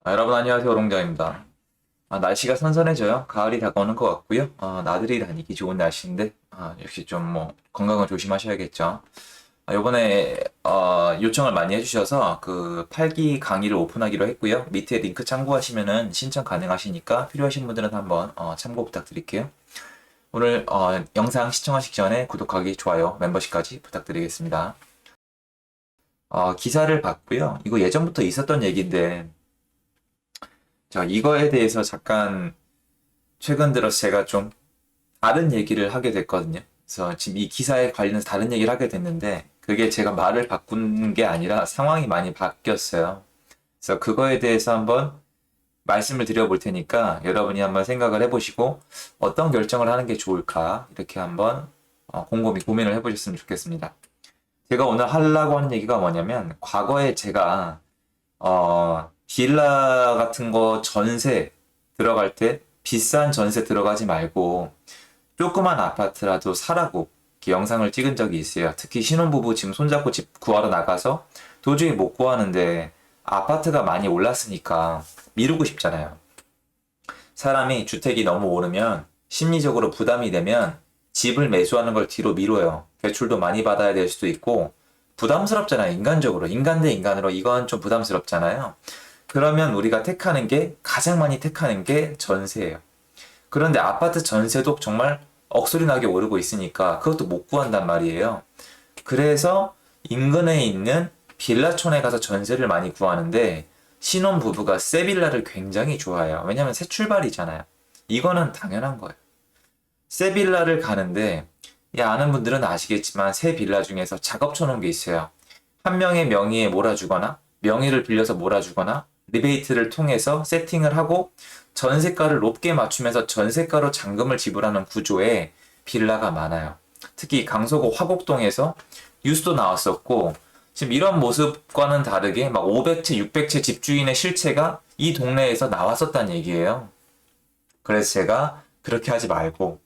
여러분 안녕하세요. 오롱장입니다. 날씨가 선선해져요. 가을이 다가오는 것 같고요. 나들이 다니기 좋은 날씨인데 역시 좀 뭐 건강을 조심하셔야겠죠. 요번에 요청을 많이 해주셔서 그 8기 강의를 오픈하기로 했고요. 밑에 링크 참고하시면은 신청 가능하시니까 필요하신 분들은 한번 참고 부탁드릴게요. 오늘 영상 시청하시기 전에 구독하기, 좋아요, 멤버십까지 부탁드리겠습니다. 기사를 봤고요. 이거 예전부터 있었던 얘기인데 자, 이거에 대해서 잠깐 최근 들어서 제가 좀 다른 얘기를 하게 됐거든요. 그래서 지금 이 기사에 관련해서 다른 얘기를 하게 됐는데 그게 제가 말을 바꾼 게 아니라 상황이 많이 바뀌었어요. 그래서 그거에 대해서 한번 말씀을 드려볼 테니까 여러분이 한번 생각을 해보시고 어떤 결정을 하는 게 좋을까 이렇게 한번 곰곰이 고민을 해보셨으면 좋겠습니다. 제가 오늘 하려고 하는 얘기가 뭐냐면 과거에 제가 빌라 같은 거 전세 들어갈 때 비싼 전세 들어가지 말고 조그만 아파트라도 사라고 이렇게 영상을 찍은 적이 있어요. 특히 신혼부부 지금 손잡고 집 구하러 나가서 도저히 못 구하는데 아파트가 많이 올랐으니까 미루고 싶잖아요. 사람이 주택이 너무 오르면 심리적으로 부담이 되면 집을 매수하는 걸 뒤로 미뤄요. 대출도 많이 받아야 될 수도 있고 부담스럽잖아요. 인간적으로. 인간 대 인간으로 이건 좀 부담스럽잖아요. 그러면 우리가 택하는 게 가장 많이 택하는 게 전세예요. 그런데 아파트 전세도 정말 억소리 나게 오르고 있으니까 그것도 못 구한단 말이에요. 그래서 인근에 있는 빌라촌에 가서 전세를 많이 구하는데 신혼부부가 새 빌라를 굉장히 좋아해요. 왜냐면 새 출발이잖아요. 이거는 당연한 거예요. 새 빌라를 가는데 아는 분들은 아시겠지만 새 빌라 중에서 작업 쳐놓은 게 있어요. 한 명의 명의에 몰아주거나 명의를 빌려서 몰아주거나 리베이트를 통해서 세팅을 하고 전세가를 높게 맞추면서 전세가로 잔금을 지불하는 구조의 빌라가 많아요. 특히 강서구 화곡동에서 뉴스도 나왔었고 지금 이런 모습과는 다르게 막 500채, 600채 집주인의 실체가 이 동네에서 나왔었단 얘기예요. 그래서 제가 그렇게 하지 말고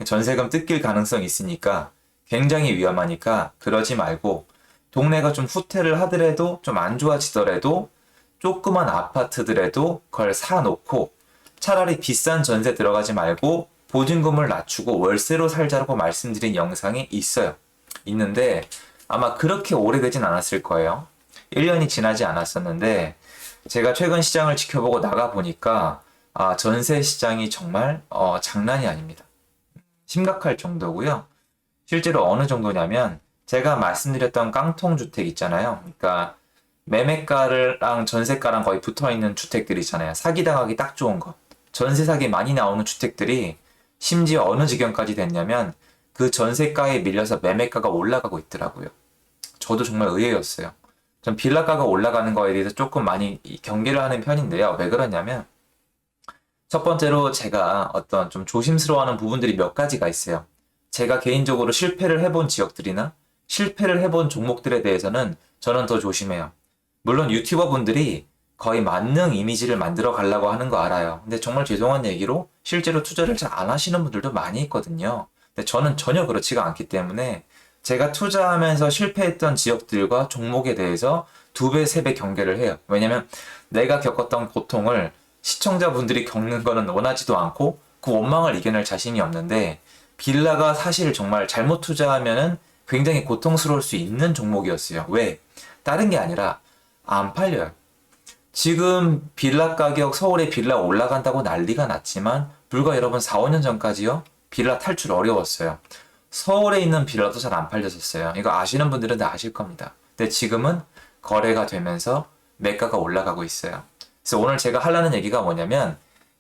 전세금 뜯길 가능성이 있으니까 굉장히 위험하니까 그러지 말고 동네가 좀 후퇴를 하더라도 좀 안 좋아지더라도 조그만 아파트들에도 그걸 사놓고 차라리 비싼 전세 들어가지 말고 보증금을 낮추고 월세로 살자고 말씀드린 영상이 있어요. 있는데 아마 그렇게 오래되진 않았을 거예요. 1년이 지나지 않았었는데 제가 최근 시장을 지켜보고 나가 보니까 전세 시장이 정말 장난이 아닙니다. 심각할 정도고요. 실제로 어느 정도냐면 제가 말씀드렸던 깡통 주택 있잖아요. 그러니까 매매가랑 전세가랑 거의 붙어 있는 주택들 있잖아요. 사기당하기 딱 좋은 거. 전세 사기 많이 나오는 주택들이 심지어 어느 지경까지 됐냐면 그 전세가에 밀려서 매매가가 올라가고 있더라고요. 저도 정말 의외였어요. 전 빌라가가 올라가는 거에 대해서 조금 많이 경계를 하는 편인데요. 왜 그러냐면 첫 번째로 제가 어떤 좀 조심스러워하는 부분들이 몇 가지가 있어요. 제가 개인적으로 실패를 해본 지역들이나 실패를 해본 종목들에 대해서는 저는 더 조심해요. 물론 유튜버 분들이 거의 만능 이미지를 만들어 가려고 하는 거 알아요. 근데 정말 죄송한 얘기로 실제로 투자를 잘 안 하시는 분들도 많이 있거든요. 근데 저는 전혀 그렇지가 않기 때문에 제가 투자하면서 실패했던 지역들과 종목에 대해서 두 배, 세 배 경계를 해요. 왜냐면 내가 겪었던 고통을 시청자분들이 겪는 거는 원하지도 않고 그 원망을 이겨낼 자신이 없는데 빌라가 사실 정말 잘못 투자하면은 굉장히 고통스러울 수 있는 종목이었어요. 왜? 다른 게 아니라 안 팔려요. 지금 빌라 가격 서울에 빌라 올라간다고 난리가 났지만 불과 여러분 4, 5년 전까지요. 빌라 탈출 어려웠어요. 서울에 있는 빌라도 잘 안 팔렸었어요. 이거 아시는 분들은 다 아실 겁니다. 근데 지금은 거래가 되면서 매가가 올라가고 있어요. 그래서 오늘 제가 하려는 얘기가 뭐냐면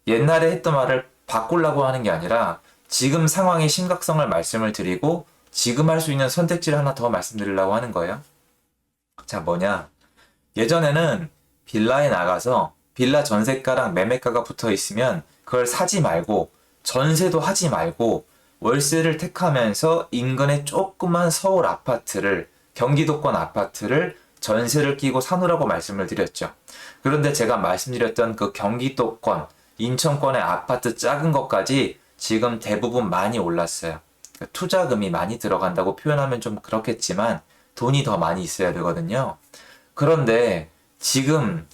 옛날에 했던 말을 바꾸려고 하는 게 아니라 지금 상황의 심각성을 말씀을 드리고 지금 할 수 있는 선택지를 하나 더 말씀드리려고 하는 거예요. 자, 뭐냐? 예전에는 빌라에 나가서 빌라 전세가랑 매매가가 붙어 있으면 그걸 사지 말고 전세도 하지 말고 월세를 택하면서 인근의 조그만 서울 아파트를 경기도권 아파트를 전세를 끼고 사놓으라고 말씀을 드렸죠. 그런데 제가 말씀드렸던 그 경기도권, 인천권의 아파트 작은 것까지 지금 대부분 많이 올랐어요. 투자금이 많이 들어간다고 표현하면 좀 그렇겠지만 돈이 더 많이 있어야 되거든요. 그런데 지금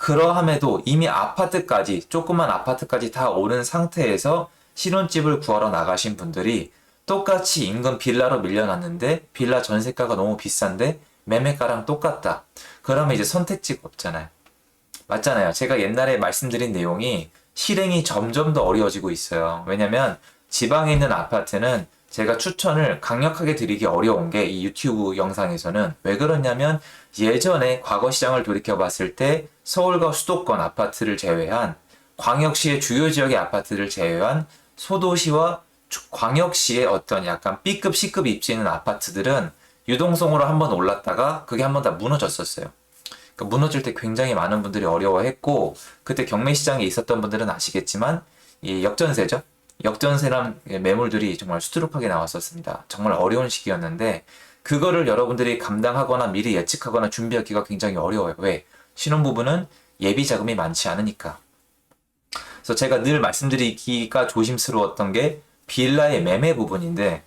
그러함에도 이미 아파트까지, 조그만 아파트까지 다 오른 상태에서 신혼집을 구하러 나가신 분들이 똑같이 인근 빌라로 밀려났는데 빌라 전세가가 너무 비싼데 매매가랑 똑같다. 그러면 이제 선택지가 없잖아요. 맞잖아요. 제가 옛날에 말씀드린 내용이 실행이 점점 더 어려워지고 있어요. 왜냐면 지방에 있는 아파트는 제가 추천을 강력하게 드리기 어려운 게 이 유튜브 영상에서는 왜 그러냐면 예전에 과거 시장을 돌이켜 봤을 때 서울과 수도권 아파트를 제외한 광역시의 주요 지역의 아파트를 제외한 소도시와 광역시의 어떤 약간 B급, C급 입지 있는 아파트들은 유동성으로 한번 올랐다가 그게 한번 다 무너졌었어요. 그러니까 무너질 때 굉장히 많은 분들이 어려워했고 그때 경매 시장에 있었던 분들은 아시겠지만 이 역전세죠. 역전세란 매물들이 정말 수두룩하게 나왔었습니다. 정말 어려운 시기였는데 그거를 여러분들이 감당하거나 미리 예측하거나 준비하기가 굉장히 어려워요. 왜? 신혼부부는 예비 자금이 많지 않으니까. 그래서 제가 늘 말씀드리기가 조심스러웠던 게 빌라의 매매 부분인데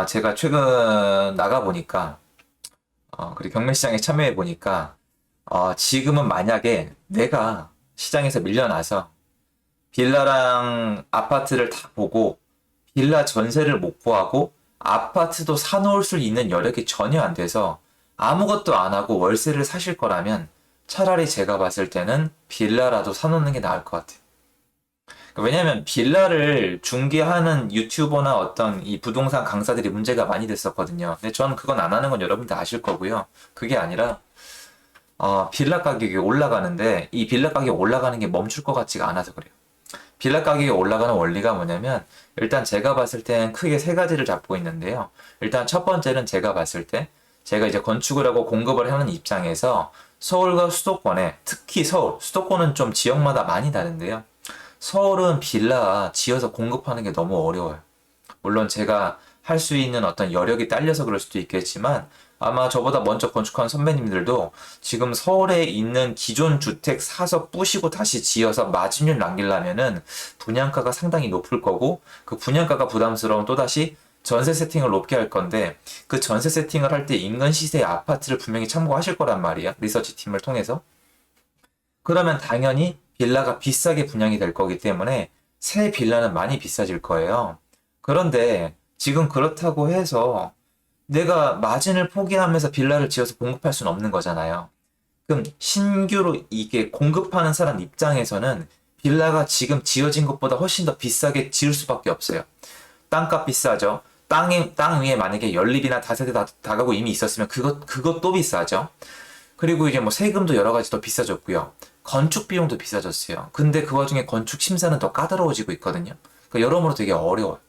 제가 최근 나가보니까 그리고 경매시장에 참여해보니까 지금은 만약에 내가 시장에서 밀려나서 빌라랑 아파트를 다 보고 빌라 전세를 못 구하고 아파트도 사놓을 수 있는 여력이 전혀 안 돼서 아무것도 안 하고 월세를 사실 거라면 차라리 제가 봤을 때는 빌라라도 사놓는 게 나을 것 같아요. 왜냐면 빌라를 중개하는 유튜버나 어떤 이 부동산 강사들이 문제가 많이 됐었거든요. 근데 저는 그건 안 하는 건 여러분들 아실 거고요. 그게 아니라 빌라 가격이 올라가는데 이 빌라 가격이 올라가는 게 멈출 것 같지가 않아서 그래요. 빌라 가격이 올라가는 원리가 뭐냐면 일단 제가 봤을 땐 크게 세 가지를 잡고 있는데요. 일단 첫 번째는 제가 봤을 때 제가 이제 건축을 하고 공급을 하는 입장에서 서울과 수도권에 특히 서울, 수도권은 좀 지역마다 많이 다른데요. 서울은 빌라 지어서 공급하는 게 너무 어려워요. 물론 제가 할 수 있는 어떤 여력이 딸려서 그럴 수도 있겠지만 아마 저보다 먼저 건축한 선배님들도 지금 서울에 있는 기존 주택 사서 부시고 다시 지어서 마진율 남기려면은 분양가가 상당히 높을 거고 그 분양가가 부담스러운 또다시 전세 세팅을 높게 할 건데 그 전세 세팅을 할 때 인근 시세의 아파트를 분명히 참고하실 거란 말이야. 리서치 팀을 통해서. 그러면 당연히 빌라가 비싸게 분양이 될 거기 때문에 새 빌라는 많이 비싸질 거예요. 그런데 지금 그렇다고 해서 내가 마진을 포기하면서 빌라를 지어서 공급할 수는 없는 거잖아요. 그럼 신규로 이게 공급하는 사람 입장에서는 빌라가 지금 지어진 것보다 훨씬 더 비싸게 지을 수밖에 없어요. 땅값 비싸죠. 땅 위에 만약에 연립이나 다세대 다가구 이미 있었으면 그것도 비싸죠. 그리고 이제 뭐 세금도 여러 가지 더 비싸졌고요. 건축 비용도 비싸졌어요. 근데 그 와중에 건축 심사는 더 까다로워지고 있거든요. 그러니까 여러모로 되게 어려워요.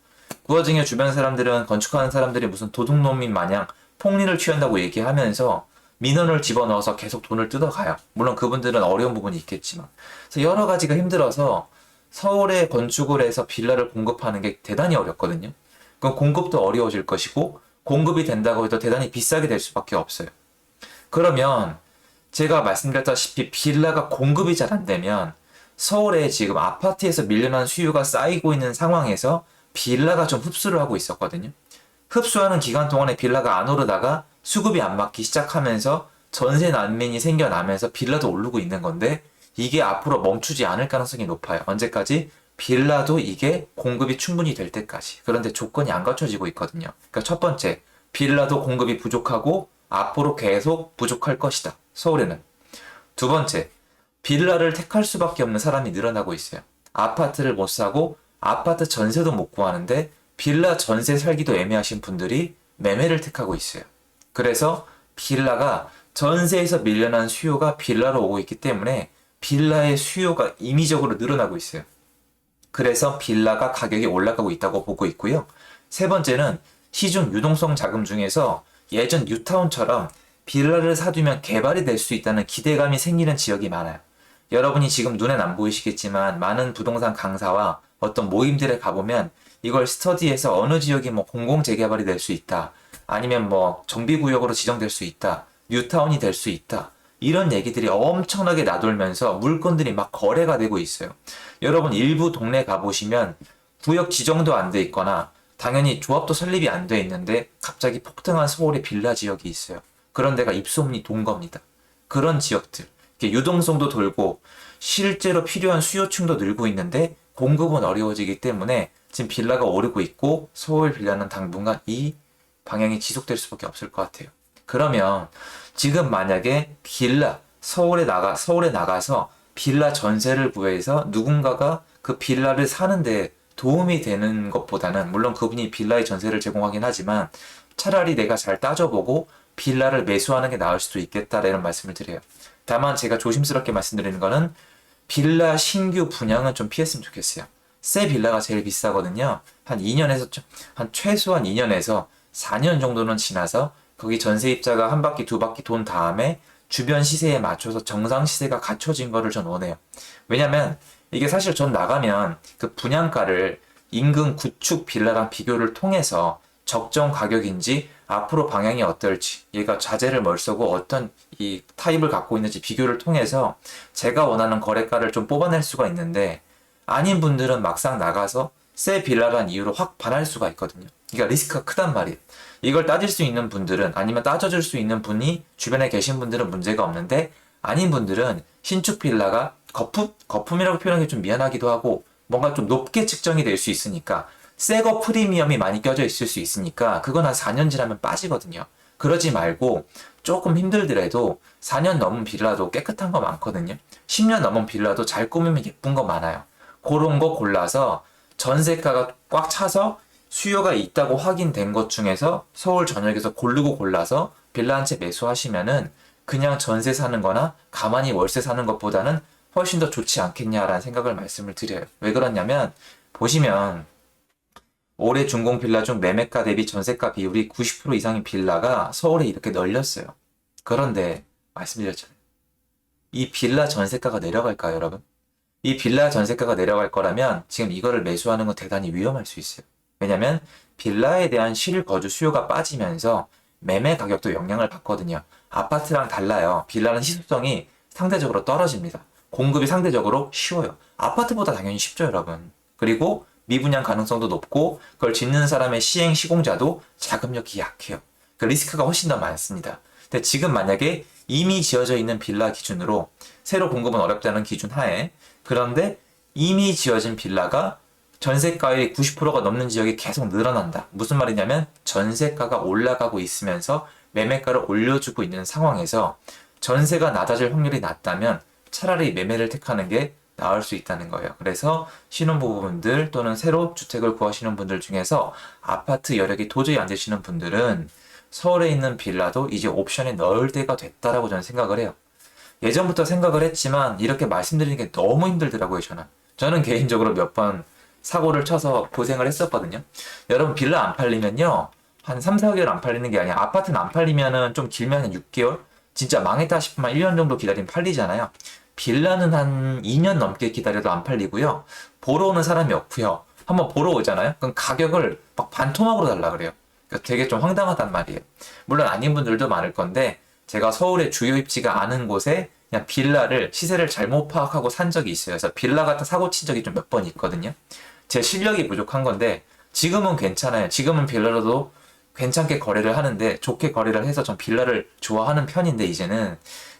그 와중에 주변 사람들은 건축하는 사람들이 무슨 도둑놈인 마냥 폭리를 취한다고 얘기하면서 민원을 집어넣어서 계속 돈을 뜯어가요. 물론 그분들은 어려운 부분이 있겠지만. 그래서 여러 가지가 힘들어서 서울에 건축을 해서 빌라를 공급하는 게 대단히 어렵거든요. 그럼 공급도 어려워질 것이고 공급이 된다고 해도 대단히 비싸게 될 수밖에 없어요. 그러면 제가 말씀드렸다시피 빌라가 공급이 잘 안 되면 서울에 지금 아파트에서 밀려난 수요가 쌓이고 있는 상황에서 빌라가 좀 흡수를 하고 있었거든요. 흡수하는 기간 동안에 빌라가 안 오르다가 수급이 안 맞기 시작하면서 전세 난민이 생겨나면서 빌라도 오르고 있는 건데 이게 앞으로 멈추지 않을 가능성이 높아요. 언제까지? 빌라도 이게 공급이 충분히 될 때까지. 그런데 조건이 안 갖춰지고 있거든요. 그러니까 첫 번째, 빌라도 공급이 부족하고 앞으로 계속 부족할 것이다. 서울에는. 두 번째, 빌라를 택할 수밖에 없는 사람이 늘어나고 있어요. 아파트를 못 사고 아파트 전세도 못 구하는데 빌라 전세 살기도 애매하신 분들이 매매를 택하고 있어요. 그래서 빌라가 전세에서 밀려난 수요가 빌라로 오고 있기 때문에 빌라의 수요가 임의적으로 늘어나고 있어요. 그래서 빌라가 가격이 올라가고 있다고 보고 있고요. 세 번째는 시중 유동성 자금 중에서 예전 뉴타운처럼 빌라를 사두면 개발이 될 수 있다는 기대감이 생기는 지역이 많아요. 여러분이 지금 눈엔 안 보이시겠지만 많은 부동산 강사와 어떤 모임들에 가보면 이걸 스터디해서 어느 지역이 뭐 공공재개발이 될 수 있다. 아니면 뭐 정비구역으로 지정될 수 있다. 뉴타운이 될 수 있다. 이런 얘기들이 엄청나게 나돌면서 물건들이 막 거래가 되고 있어요. 여러분 일부 동네 가보시면 구역 지정도 안 돼 있거나 당연히 조합도 설립이 안 돼 있는데 갑자기 폭등한 서울의 빌라 지역이 있어요. 그런 데가 입소문이 돈 겁니다. 그런 지역들. 이렇게 유동성도 돌고 실제로 필요한 수요층도 늘고 있는데 공급은 어려워지기 때문에 지금 빌라가 오르고 있고 서울 빌라는 당분간 이 방향이 지속될 수밖에 없을 것 같아요. 그러면 지금 만약에 서울에 나가서 빌라 전세를 구해서 누군가가 그 빌라를 사는데 도움이 되는 것보다는, 물론 그분이 빌라의 전세를 제공하긴 하지만 차라리 내가 잘 따져보고 빌라를 매수하는 게 나을 수도 있겠다라는 말씀을 드려요. 다만 제가 조심스럽게 말씀드리는 거는 빌라 신규 분양은 좀 피했으면 좋겠어요. 새 빌라가 제일 비싸거든요. 한 최소한 2년에서 4년 정도는 지나서 거기 전세입자가 한 바퀴 두 바퀴 돈 다음에 주변 시세에 맞춰서 정상 시세가 갖춰진 거를 전 원해요. 왜냐면 이게 사실 전 나가면 그 분양가를 인근 구축 빌라랑 비교를 통해서 적정 가격인지 앞으로 방향이 어떨지, 얘가 자재를 뭘 쓰고 어떤 이 타입을 갖고 있는지 비교를 통해서 제가 원하는 거래가를 좀 뽑아낼 수가 있는데, 아닌 분들은 막상 나가서 새 빌라란 이유로 확 반할 수가 있거든요. 그러니까 리스크가 크단 말이에요. 이걸 따질 수 있는 분들은, 아니면 따져줄 수 있는 분이 주변에 계신 분들은 문제가 없는데, 아닌 분들은 신축 빌라가 거품이라고 표현하기 좀 미안하기도 하고 뭔가 좀 높게 측정이 될 수 있으니까, 새거 프리미엄이 많이 껴져 있을 수 있으니까 그건 한 4년 지나면 빠지거든요. 그러지 말고 조금 힘들더라도 4년 넘은 빌라도 깨끗한 거 많거든요. 10년 넘은 빌라도 잘 꾸미면 예쁜 거 많아요. 그런 거 골라서 전세가가 꽉 차서 수요가 있다고 확인된 것 중에서 서울 전역에서 고르고 골라서 빌라 한 채 매수하시면은 그냥 전세 사는 거나 가만히 월세 사는 것보다는 훨씬 더 좋지 않겠냐라는 생각을 말씀을 드려요. 왜 그러냐면, 보시면 올해 준공 빌라 중 매매가 대비 전세가 비율이 90% 이상인 빌라가 서울에 이렇게 널렸어요. 그런데 말씀드렸잖아요. 이 빌라 전세가가 내려갈까요, 여러분? 이 빌라 전세가가 내려갈 거라면 지금 이거를 매수하는 건 대단히 위험할 수 있어요. 왜냐면 빌라에 대한 실거주 수요가 빠지면서 매매 가격도 영향을 받거든요. 아파트랑 달라요. 빌라는 희소성이 상대적으로 떨어집니다. 공급이 상대적으로 쉬워요. 아파트보다 당연히 쉽죠, 여러분. 그리고 미분양 가능성도 높고 그걸 짓는 사람의 시행 시공자도 자금력이 약해요. 그 리스크가 훨씬 더 많습니다. 근데 지금 만약에 이미 지어져 있는 빌라 기준으로 새로 공급은 어렵다는 기준 하에, 그런데 이미 지어진 빌라가 전세가의 90%가 넘는 지역이 계속 늘어난다. 무슨 말이냐면 전세가가 올라가고 있으면서 매매가를 올려주고 있는 상황에서 전세가 낮아질 확률이 낮다면 차라리 매매를 택하는 게 나을 수 있다는 거예요. 그래서 신혼부부분들 또는 새로 주택을 구하시는 분들 중에서 아파트 여력이 도저히 안 되시는 분들은 서울에 있는 빌라도 이제 옵션에 넣을 때가 됐다라고 저는 생각을 해요. 예전부터 생각을 했지만 이렇게 말씀드리는 게 너무 힘들더라고요, 저는. 저는 개인적으로 몇 번 사고를 쳐서 고생을 했었거든요. 여러분, 빌라 안 팔리면요, 한 3, 4개월 안 팔리는 게 아니야. 아파트는 안 팔리면은 좀 길면 한 6개월? 진짜 망했다 싶으면 1년 정도 기다리면 팔리잖아요. 빌라는 한 2년 넘게 기다려도 안 팔리고요. 보러 오는 사람이 없고요. 한번 보러 오잖아요. 그럼 가격을 막 반토막으로 달라 그래요. 그러니까 되게 좀 황당하단 말이에요. 물론 아닌 분들도 많을 건데, 제가 서울의 주요 입지가 않은 곳에 그냥 빌라를 시세를 잘못 파악하고 산 적이 있어요. 그래서 빌라 같은 사고 친 적이 좀 몇 번 있거든요. 제 실력이 부족한 건데 지금은 괜찮아요. 지금은 빌라로도 괜찮게 거래를 하는데, 좋게 거래를 해서 전 빌라를 좋아하는 편인데, 이제는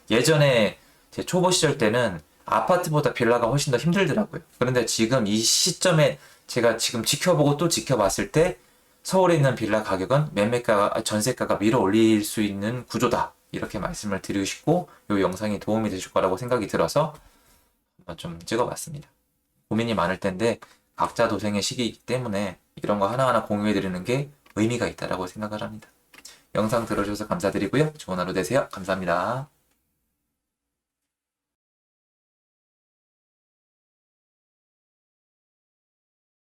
예전에 제 초보 시절 때는 아파트보다 빌라가 훨씬 더 힘들더라고요. 그런데 지금 이 시점에 제가 지금 지켜보고 또 지켜봤을 때 서울에 있는 빌라 가격은 전세가가 밀어 올릴 수 있는 구조다. 이렇게 말씀을 드리고 싶고, 이 영상이 도움이 되실 거라고 생각이 들어서 한번 좀 찍어봤습니다. 고민이 많을 텐데 각자 도생의 시기이기 때문에 이런 거 하나하나 공유해 드리는 게 의미가 있다라고 생각을 합니다. 영상 들어주셔서 감사드리고요. 좋은 하루 되세요. 감사합니다.